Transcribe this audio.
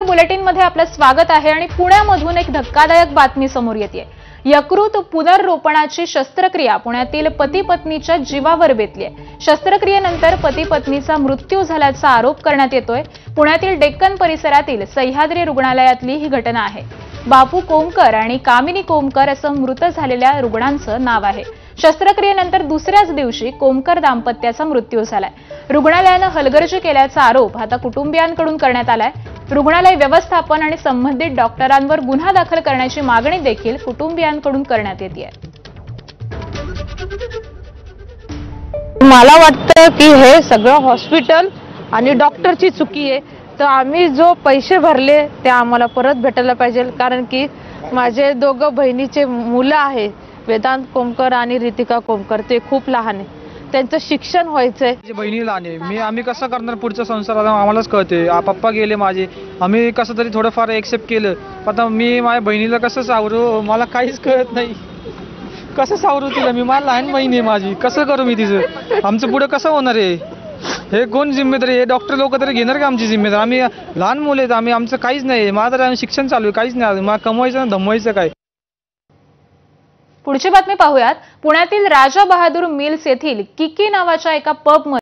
बुलेटिनमध्ये आपलं स्वागत आहे आणि पुण्यामधून एक धक्कादायक बातमी समोर येते। यकृत पुनर्रोपणाची शस्त्रक्रिया पुण्यातील पती पत्नीच्या जीवावर बेतली आहे। शस्त्रक्रियेनंतर पती पत्नीचा मृत्यू झाल्याचा आरोप करण्यात येतोय। पुण्यातील डेक्कन परिसरातील सह्याद्री रुग्णालयातली ही घटना आहे। बापू कोमकर आणि कामिनी कोमकर असं मृत झालेल्या रुग्णांचं नाव आहे। शस्त्रक्रियेनंतर दुसऱ्याच दिवशी कोमकर दाम्पत्याचा मृत्यू झालाय। रुग्णालयानं हलगर्जी केल्याचा आरोप आता कुटुंबियांकडून करण्यात आलाय। रुग्णालय व्यवस्थापन आणि संबंधित डॉक्टरांवर गुन्हा दाखल करण्याची मागणी देखील कुटुंबियांकडून करण्यात येते। मला वाटतं की हे सगळं हॉस्पिटल आणि डॉक्टरची चुकी आहे। तर आम्ही जो पैसे भरले ते आम्हाला परत भेटायला पाहिजे, कारण की माझे दोघं बहिणीचे मुलं आहेत, वेदांत कोमकर आणि रितिका कोमकर, ते खूप लहान आहे, त्यांचं शिक्षण व्हायचंय। बहिणी लहान आहे, आम्ही कसं करणार पुढचं संसार आम्हालाच कळते। पप्पा गेले माझे, आम्ही कसं तरी थोडंफार एक्सेप्ट केलं। आता मी माझ्या बहिणीला कसं सावरू मला काहीच कळत नाही। कसं सावरू तिला मी? मला लहान बहीण आहे माझी, कसं करू मी तिचं? आमचं पुढे कसं होणार आहे? हे कोण जिम्मेदारी? हे डॉक्टर लोक तरी घेणार का आमची जिम्मेदारी? आम्ही लहान मुलं आहेत, आमचं काहीच नाही। माझं तर शिक्षण चालू आहे, काहीच नाही। मला कमवायचं ना धमवायचं काय? पुढची बातमी पाहूयात। पुण्यातील राजा बहादूर मिल्स येथील किकी नावाच्या एका पब